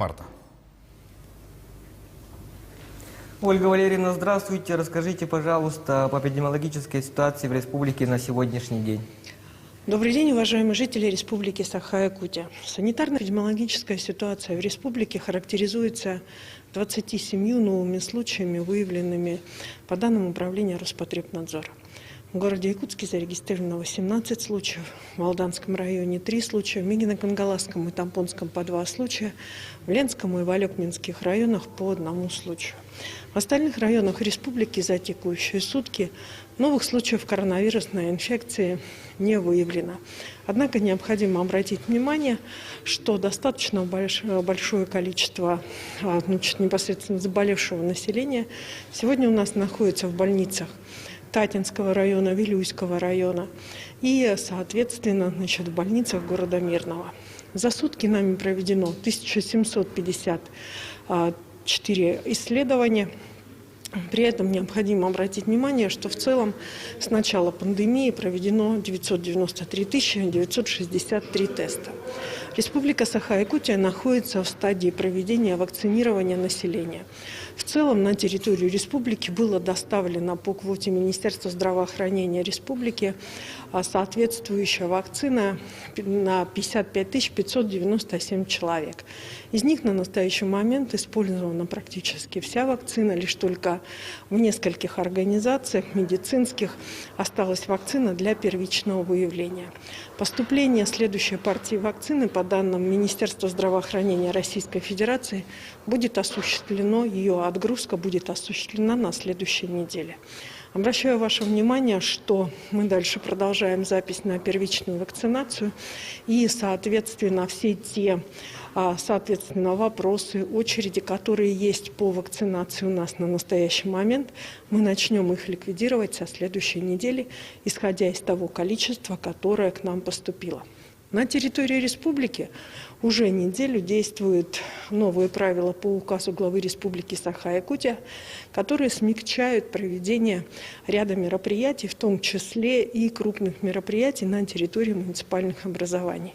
марта. Ольга Валерьевна, здравствуйте. Расскажите, пожалуйста, об эпидемиологической ситуации в республике на сегодняшний день. Добрый день, уважаемые жители Республики Саха-Якутия. Санитарно-эпидемиологическая ситуация в республике характеризуется 27 новыми случаями, выявленными по данным Управления Роспотребнадзора. В городе Якутске зарегистрировано 18 случаев, в Алданском районе 3 случая, в Мигино-Кангаласском и Тампонском по 2 случая, в Ленском и Валекминских районах по 1 случаю. В остальных районах республики за текущие сутки новых случаев коронавирусной инфекции не выявлено. Однако необходимо обратить внимание, что достаточно большое количество непосредственно заболевшего населения сегодня у нас находится в больницах Татинского района, Вилюйского района и, соответственно, в больницах города Мирного. За сутки нами проведено 1754 исследования. При этом необходимо обратить внимание, что в целом с начала пандемии проведено 993 963 теста. Республика Саха-Якутия находится в стадии проведения вакцинирования населения. В целом на территорию республики было доставлено по квоте Министерства здравоохранения республики соответствующая вакцина на 55 597 человек. Из них на настоящий момент использована практически вся вакцина, лишь только в нескольких организациях медицинских осталась вакцина для первичного выявления. Поступление следующей партии вакцины, по данным Министерства здравоохранения Российской Федерации, будет осуществлено, ее отгрузка будет осуществлена на следующей неделе. Обращаю ваше внимание, что мы дальше продолжаем запись на первичную вакцинацию и, соответственно, все те вопросы, очереди, которые есть по вакцинации у нас на настоящий момент, мы начнем их ликвидировать со следующей недели, исходя из того количества, которое к нам поступило. На территории республики уже неделю действуют новые правила по указу главы Республики Саха-Якутия, которые смягчают проведение ряда мероприятий, в том числе и крупных мероприятий на территории муниципальных образований.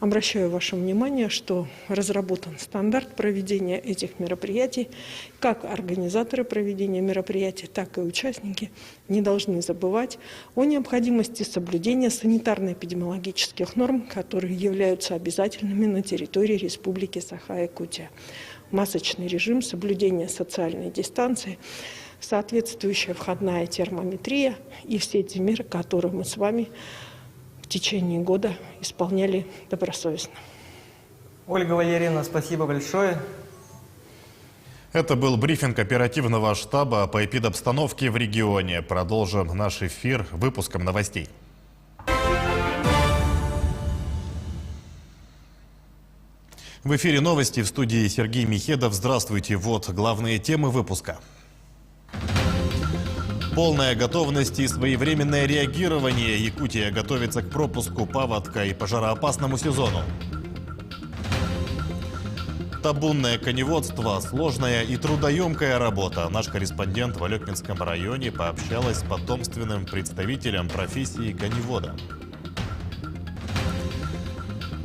Обращаю ваше внимание, что разработан стандарт проведения этих мероприятий. Как организаторы проведения мероприятий, так и участники не должны забывать о необходимости соблюдения санитарно-эпидемиологических норм, которые являются обязательными на территории Республики Саха-Якутия. Масочный режим, соблюдение социальной дистанции, соответствующая входная термометрия и все те меры, которые мы с вами в течение года исполняли добросовестно. Ольга Валерьевна, спасибо большое. Это был брифинг оперативного штаба по эпидобстановке в регионе. Продолжим наш эфир выпуском новостей. В эфире новости, в студии Сергей Михедов. Здравствуйте. Вот главные темы выпуска. Полная готовность и своевременное реагирование. Якутия готовится к пропуску паводка и пожароопасному сезону. Табунное коневодство – сложная и трудоемкая работа. Наш корреспондент в Валекминском районе пообщалась с потомственным представителем профессии коневода.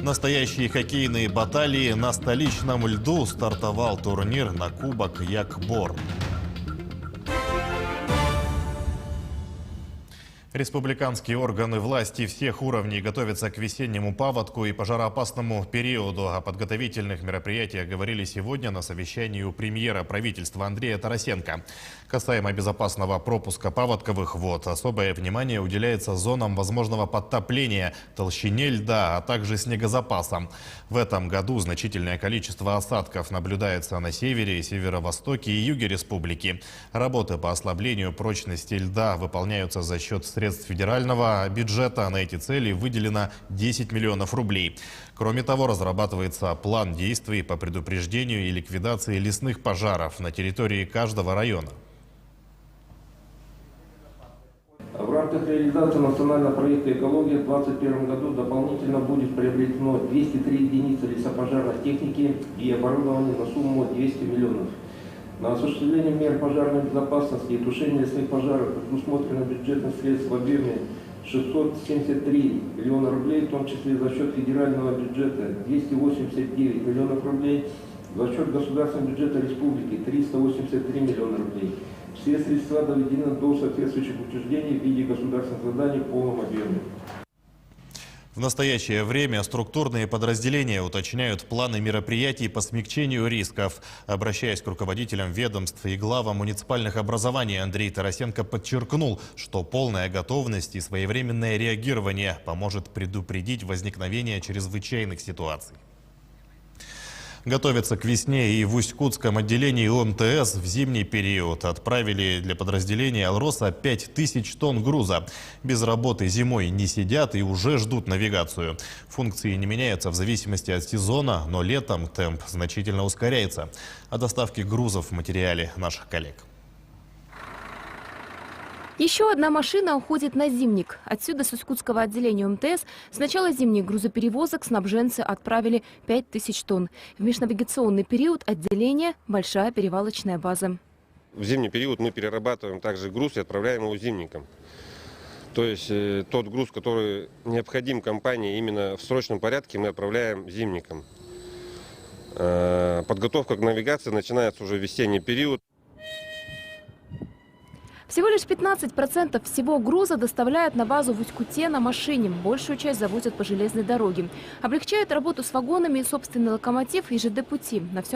Настоящие хоккейные баталии на столичном льду. Стартовал турнир на Кубок Якбор. Республиканские органы власти всех уровней готовятся к весеннему паводку и пожароопасному периоду. О подготовительных мероприятиях говорили сегодня на совещании у премьера правительства Андрея Тарасенко. Касаемо безопасного пропуска паводковых вод, особое внимание уделяется зонам возможного подтопления, толщине льда, а также снегозапасам. В этом году значительное количество осадков наблюдается на севере, северо-востоке и юге республики. Работы по ослаблению прочности льда выполняются за счет средств федерального бюджета. На эти цели выделено 10 миллионов рублей. Кроме того, разрабатывается план действий по предупреждению и ликвидации лесных пожаров на территории каждого района. В рамках реализации национального проекта «Экология» в 2021 году дополнительно будет приобретено 203 единицы лесопожарной техники и оборудования на сумму 200 миллионов. На осуществление мер пожарной безопасности и тушения лесных пожаров предусмотрено бюджетных средств в объеме 673 миллиона рублей, в том числе за счет федерального бюджета 289 миллионов рублей За счет государственного бюджета республики 383 миллиона рублей. Все средства доведены до соответствующих учреждений в виде государственных заданий в полном объеме. В настоящее время структурные подразделения уточняют планы мероприятий по смягчению рисков. Обращаясь к руководителям ведомств и главам муниципальных образований, Андрей Тарасенко подчеркнул, что полная готовность и своевременное реагирование поможет предупредить возникновение чрезвычайных ситуаций. Готовятся к весне и в Усть-Кутском отделении УМТС в зимний период. Отправили для подразделения «Алроса» 5000 тонн груза. Без работы зимой не сидят и уже ждут навигацию. Функции не меняются в зависимости от сезона, но летом темп значительно ускоряется. О доставке грузов в материале наших коллег. Еще одна машина уходит на зимник. Отсюда с Усть-Кутского отделения МТС с начала зимних грузоперевозок снабженцы отправили 5000 тонн. В межнавигационный период отделения большая перевалочная база. В зимний период мы перерабатываем также груз и отправляем его зимникам. То есть тот груз, который необходим компании именно в срочном порядке, мы отправляем зимникам. Подготовка к навигации начинается уже в весенний период. Всего лишь 15% всего груза доставляют на базу в Усть-Куте на машине. Большую часть завозят по железной дороге. Облегчает работу с вагонами и собственный локомотив ЕЖД-пути. На всем